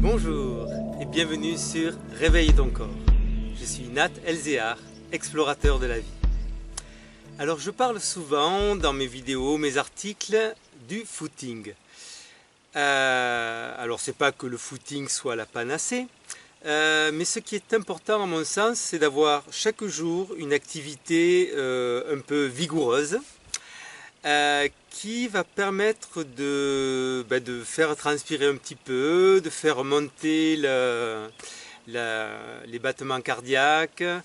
Bonjour et bienvenue sur Réveille ton corps. Je suis Nat Elzéar, explorateur de la vie. Alors je parle souvent dans mes vidéos, mes articles du footing. Alors c'est pas que le footing soit la panacée, mais ce qui est important à mon sens, c'est d'avoir chaque jour une activité un peu vigoureuse, qui va permettre de faire transpirer un petit peu, de faire monter les battements cardiaques. Alors,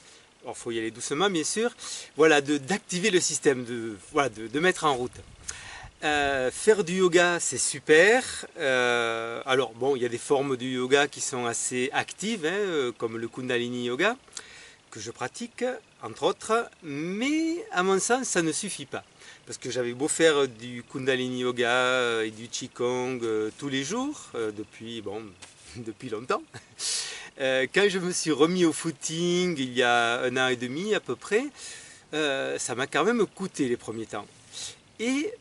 il faut y aller doucement, bien sûr. Voilà, d'activer le système, de mettre en route. Faire du yoga, c'est super. Alors, bon, il y a des formes du yoga qui sont assez actives, comme le Kundalini Yoga, que je pratique, entre autres. Mais, à mon sens, ça ne suffit pas. Parce que j'avais beau faire du Kundalini Yoga et du Qigong tous les jours, depuis longtemps. Quand je me suis remis au footing il y a 1 an et demi à peu près, ça m'a quand même coûté les premiers temps. Et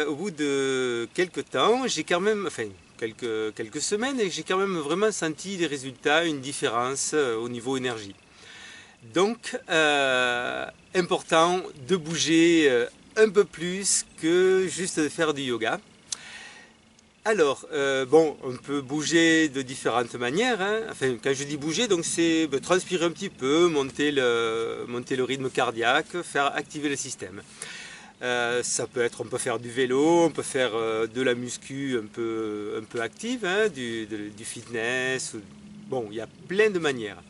au bout de quelques temps, j'ai quand même, enfin quelques semaines, et j'ai quand même vraiment senti des résultats, une différence au niveau énergie. Donc, important de bouger un peu plus que juste de faire du yoga. Alors, on peut bouger de différentes manières. Enfin, quand je dis bouger, donc c'est transpirer un petit peu, monter le rythme cardiaque, faire activer le système. Ça peut être, on peut faire du vélo, on peut faire de la muscu un peu active, du fitness. Bon, il y a plein de manières.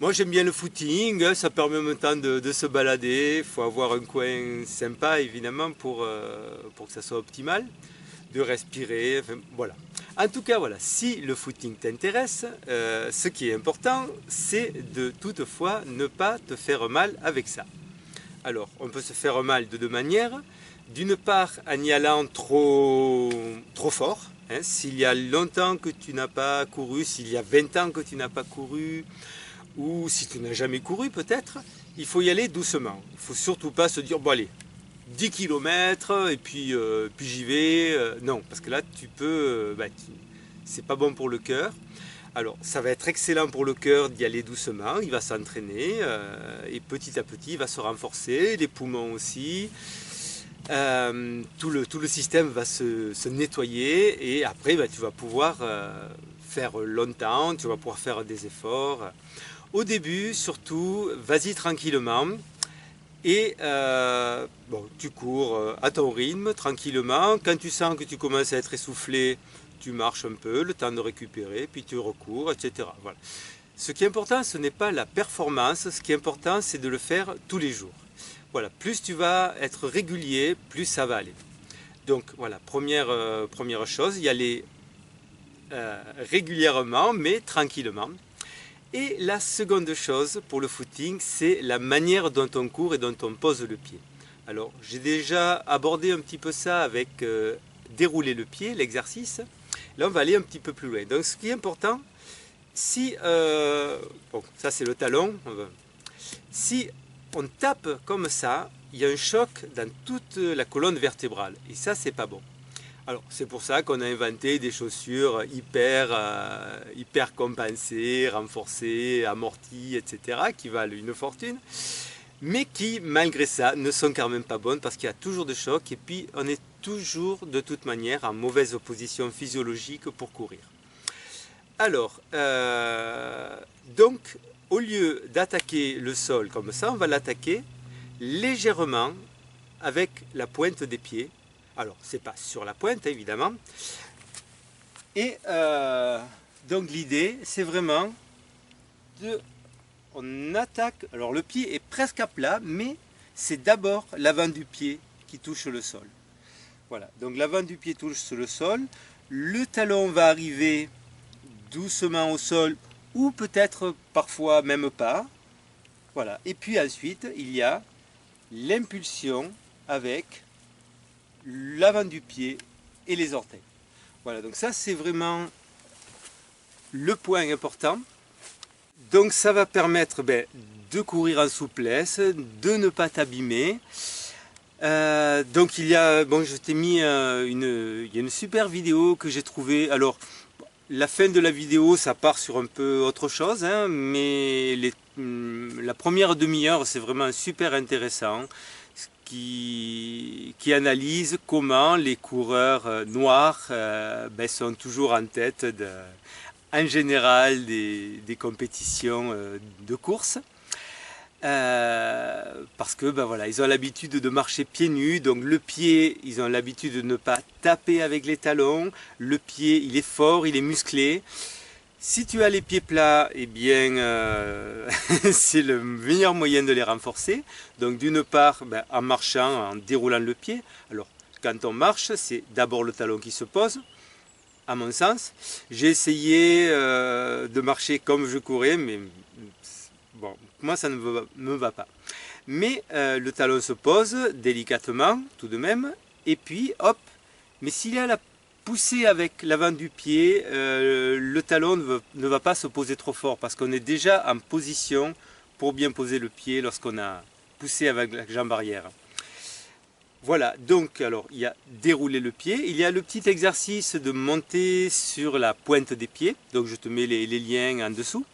Moi j'aime bien le footing, ça permet en même temps de se balader, il faut avoir un coin sympa évidemment pour que ça soit optimal, de respirer, enfin, voilà. En tout cas voilà, si le footing t'intéresse, ce qui est important c'est de toutefois ne pas te faire mal avec ça. Alors on peut se faire mal de deux manières, d'une part en y allant trop fort, s'il y a longtemps que tu n'as pas couru, s'il y a 20 ans que tu n'as pas couru, ou si tu n'as jamais couru peut-être, il faut y aller doucement. Il ne faut surtout pas se dire, bon allez, 10 km et puis j'y vais. Non, parce que là tu peux, c'est pas bon pour le cœur. Alors ça va être excellent pour le cœur d'y aller doucement, il va s'entraîner et petit à petit il va se renforcer, les poumons aussi. Tout le système va se nettoyer et après tu vas pouvoir faire longtemps, tu vas pouvoir faire des efforts. Au début, surtout, vas-y tranquillement et tu cours à ton rythme, tranquillement. Quand tu sens que tu commences à être essoufflé, tu marches un peu, le temps de récupérer, puis tu recours, etc. Voilà. Ce qui est important, ce n'est pas la performance, ce qui est important, c'est de le faire tous les jours. Voilà, plus tu vas être régulier, plus ça va aller. Donc voilà, première chose, y aller régulièrement, mais tranquillement. Et la seconde chose pour le footing, c'est la manière dont on court et dont on pose le pied. Alors, j'ai déjà abordé un petit peu ça avec dérouler le pied, l'exercice. Là, on va aller un petit peu plus loin. Donc, ce qui est important, si, ça c'est le talon, si on tape comme ça, il y a un choc dans toute la colonne vertébrale. Et ça, c'est pas bon. Alors c'est pour ça qu'on a inventé des chaussures hyper compensées, renforcées, amorties, etc. qui valent une fortune, mais qui malgré ça ne sont quand même pas bonnes parce qu'il y a toujours de choc et puis on est toujours de toute manière en mauvaise position physiologique pour courir. Alors, donc au lieu d'attaquer le sol comme ça, on va l'attaquer légèrement avec la pointe des pieds. Alors, c'est pas sur la pointe, évidemment. Et donc, l'idée, c'est vraiment on attaque. Alors, le pied est presque à plat, mais c'est d'abord l'avant du pied qui touche le sol. Voilà. Donc, l'avant du pied touche le sol. Le talon va arriver doucement au sol, ou peut-être parfois même pas. Voilà. Et puis ensuite, il y a l'impulsion avec l'avant du pied et les orteils. Voilà, donc ça c'est vraiment le point important. Donc ça va permettre de courir en souplesse, de ne pas t'abîmer. Donc il y a, je t'ai mis il y a une super vidéo que j'ai trouvée. Alors La fin de la vidéo, ça part sur un peu autre chose, hein, mais la première demi-heure, c'est vraiment super intéressant, qui analyse comment les coureurs noirs sont toujours en tête, en général, des compétitions de course. Parce que voilà, ils ont l'habitude de marcher pieds nus, donc le pied, ils ont l'habitude de ne pas taper avec les talons, le pied il est fort, il est musclé. Si tu as les pieds plats, eh bien c'est le meilleur moyen de les renforcer. Donc d'une part, en marchant, en déroulant le pied. Alors quand on marche, c'est d'abord le talon qui se pose, à mon sens. J'ai essayé de marcher comme je courais, mais bon, moi ça ne me va pas. Mais le talon se pose délicatement, tout de même, et puis hop, mais s'il y a la poussée avec l'avant du pied, le talon ne va pas se poser trop fort, parce qu'on est déjà en position pour bien poser le pied lorsqu'on a poussé avec la jambe arrière. Voilà, donc alors il y a dérouler le pied, il y a le petit exercice de monter sur la pointe des pieds, donc je te mets les liens en dessous.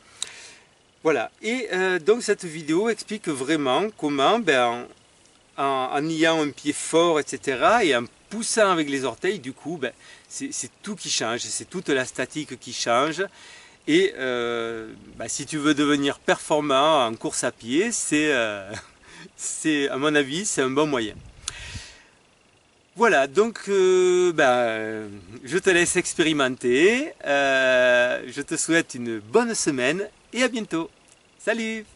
Voilà, et donc cette vidéo explique vraiment comment, en ayant un pied fort, etc., et en poussant avec les orteils, du coup, c'est tout qui change, c'est toute la statique qui change. Et si tu veux devenir performant en course à pied, à mon avis, c'est un bon moyen. Voilà, donc je te laisse expérimenter, je te souhaite une bonne semaine et à bientôt. Salut!